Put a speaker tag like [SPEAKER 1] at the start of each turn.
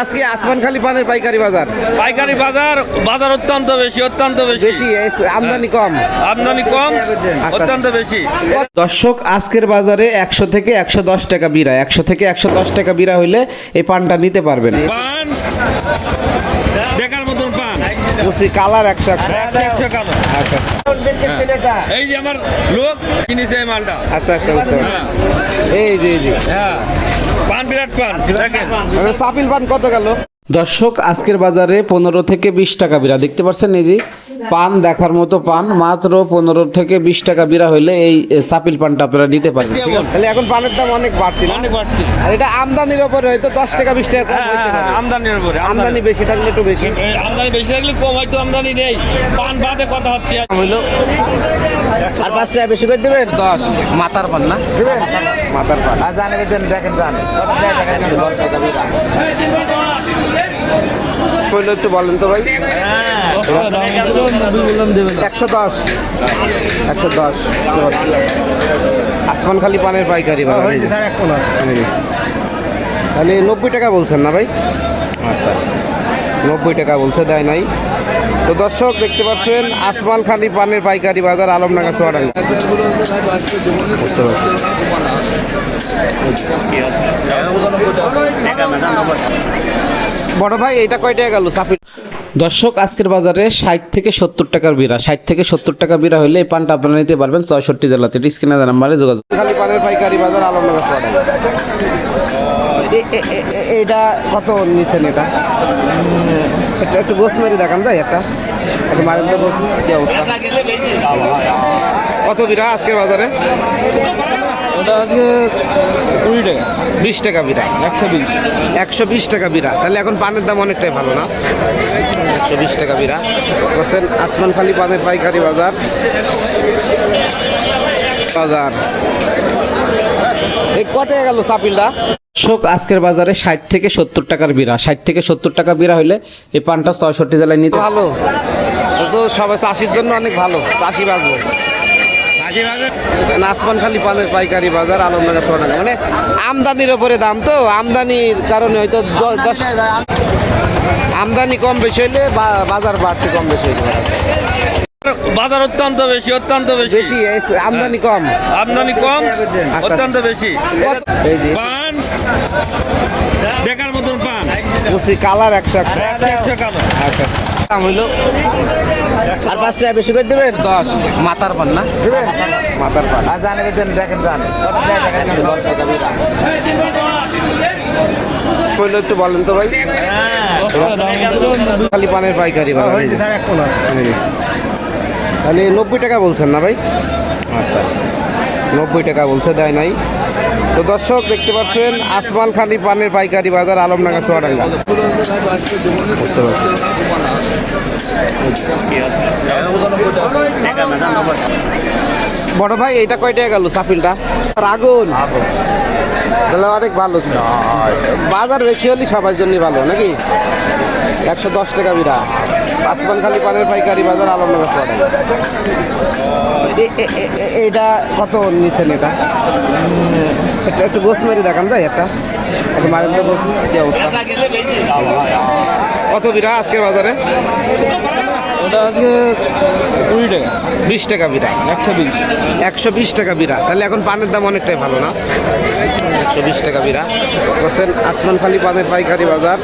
[SPEAKER 1] আজকে আসমানখালি পানের পাইকারি বাজার
[SPEAKER 2] বাজার অত্যন্ত বেশি
[SPEAKER 1] বেশি আমদানি কম আচ্ছা।
[SPEAKER 2] অত্যন্ত বেশি।
[SPEAKER 1] দর্শক আজকের বাজারে 100 থেকে 110 টাকা বিড়া, 100 থেকে 110 টাকা বিড়া হইলে এই পানটা নিতে পারবেন।
[SPEAKER 2] পান দেখার মতন পান,
[SPEAKER 1] বুঝছি কালার 100
[SPEAKER 2] কালো।
[SPEAKER 1] আচ্ছা
[SPEAKER 2] এই যে আমার লোক কিনেছে এই মালটা।
[SPEAKER 1] আচ্ছা আচ্ছা বুঝতে পারছি। এই যে
[SPEAKER 2] হ্যাঁ, পান বিরাট পান দেখেন।
[SPEAKER 1] চাপিল পান কত গেল? দর্শক আজকের বাজারে 15 থেকে 20 টাকা বিড়া দেখতে পাচ্ছেন। এই যে পান দেখার মতো পান মাত্র 15 থেকে 20 টাকা বিড়া হইলে এই চাপিল পানটা আপনারা নিতে পারবেন। তাহলে এখন পানের দাম অনেক বাড়তি না?
[SPEAKER 2] অনেক বাড়তি।
[SPEAKER 1] আর এটা আমদানির উপরে হয়তো 10 টাকা 20 টাকা কম হইতে পারে।
[SPEAKER 2] আমদানির উপরে
[SPEAKER 1] আমদানি বেশি থাকলে একটু বেশি,
[SPEAKER 2] আমদানি বেশি থাকলে কম, হয়তো আমদানি নেই। পান বাদে কথা হচ্ছে
[SPEAKER 1] হইলো আর 5 টাকা বেশি করে দেবেন।
[SPEAKER 3] 10 মাথার পান না
[SPEAKER 1] দেবেন মাথার পান।
[SPEAKER 3] আর জানে দেখেন জান কত টাকা দেখেন 10 টাকা বিড়া
[SPEAKER 1] কইলো একটু বলেন তো ভাই। 110 আসমানখালি পানের পাইকারি বাজার। এই যে। তাহলে 90 টাকা বলছেন না ভাই? আচ্ছা 90 টাকা বলছে, দেয় নাই। তো দর্শক দেখতে পাচ্ছেন আসমানখালি পানের পাইকারি বাজার, আলমডাঙ্গা চুয়াডাঙ্গা। বুঝতে পারছি। বড় ভাই এটা কয় টাকা গেল চাপি? দর্শক আজকের বাজারে 60 থেকে 70 টাকার বিড়া, 60 থেকে 70 টাকা বিড়া হলে এই পানটা আপনারা নিতে পারবেন 64 জেলাতে। স্ক্রিনে দেওয়া নাম্বারে যোগাযোগ। খালি পানের পাইকারি বাজার, আলমডাঙ্গা চুয়াডাঙ্গা। এটা কত নিছেন? এটা একটু গোস মেরে দেখান যায় একটা মারেন তো গোস কি অবস্থা? কত বিড়া আজকের বাজারে?
[SPEAKER 3] ওটা আজকে 20 টাকা
[SPEAKER 1] 20 টাকা বিড়া, 120 টাকা বিড়া। তাহলে এখন পানের দাম অনেকটাই ভালো না? 120 টাকা বিড়া বলছেন আসমানখালি পানের পাইকারি বাজার। এই কটে গেল চাপিলটা? দর্শক আজকের বাজারে 60 থেকে 70 টাকার বিড়া, 60 থেকে 70 টাকা বিড়া হইলে এই পানটা 64 জেলায় নিতে ভালো। তো সবাই চাষির জন্য অনেক ভালো, চাষি বাজবো। আসমানখালি পানের পাইকারি বাজার, আলমডাঙ্গা চুয়াডাঙ্গা। মানে আমদানির ওপরে দাম, তো আমদানির কারণে হয়তো আমদানি কম বেশি হইলে বাজার বাড়তে কম বেশি হইতে পারে।
[SPEAKER 2] বাজার অত্যন্ত বেশি
[SPEAKER 1] বেশি আমদানি কম আচ্ছা।
[SPEAKER 2] অত্যন্ত বেশি।
[SPEAKER 1] এই যে
[SPEAKER 2] পান দেখার মতন পান,
[SPEAKER 1] বুঝছি কালার 100
[SPEAKER 2] কালো।
[SPEAKER 1] আচ্ছা দাম হইলো আর 5 টাকা বেশি করে দেবেন।
[SPEAKER 3] 10 মাথার পান না
[SPEAKER 1] দেবেন মাথার পান।
[SPEAKER 3] আর জানে দেখেন জান কত টাকা দেখেন 10 টাকা বিড়া
[SPEAKER 1] কইলো একটু বলেন তো ভাই। খালি পানের পাইকারি বাজার। এই যে। তাহলে 90 টাকা বলছেন না ভাই? আচ্ছা 90 টাকা বলছে, দেয় নাই। তো দর্শক দেখতে পাচ্ছেন আসমানখালি পানের পাইকারি বাজার, আলমডাঙ্গা চুয়াডাঙ্গা। বুঝতে পারছি। বড় ভাই এটা কয় টাকা গেল চাপিলটা? আগুন তাহলে অনেক ভালো ছিল। বাজার বেশি হলে সবার জন্যই ভালো নাকি? 110 টাকা বিড়া, আসমানখালি পানের পাইকারি বাজার, আলমডাঙ্গা চুয়াডাঙ্গা। এটা কত নিছেন? এটা একটু গোস মেরে দেখান যায় একটা মারেন তো গোস কি অবস্থা? কত বিড়া আজকের বাজারে?
[SPEAKER 3] ওটা আজকে 20 টাকা
[SPEAKER 1] 20 টাকা বিড়া, 120 টাকা বিড়া। তাহলে এখন পানের দাম অনেকটাই ভালো না? 120 টাকা বিড়া বলছেন আসমানখালি পানের পাইকারি বাজার।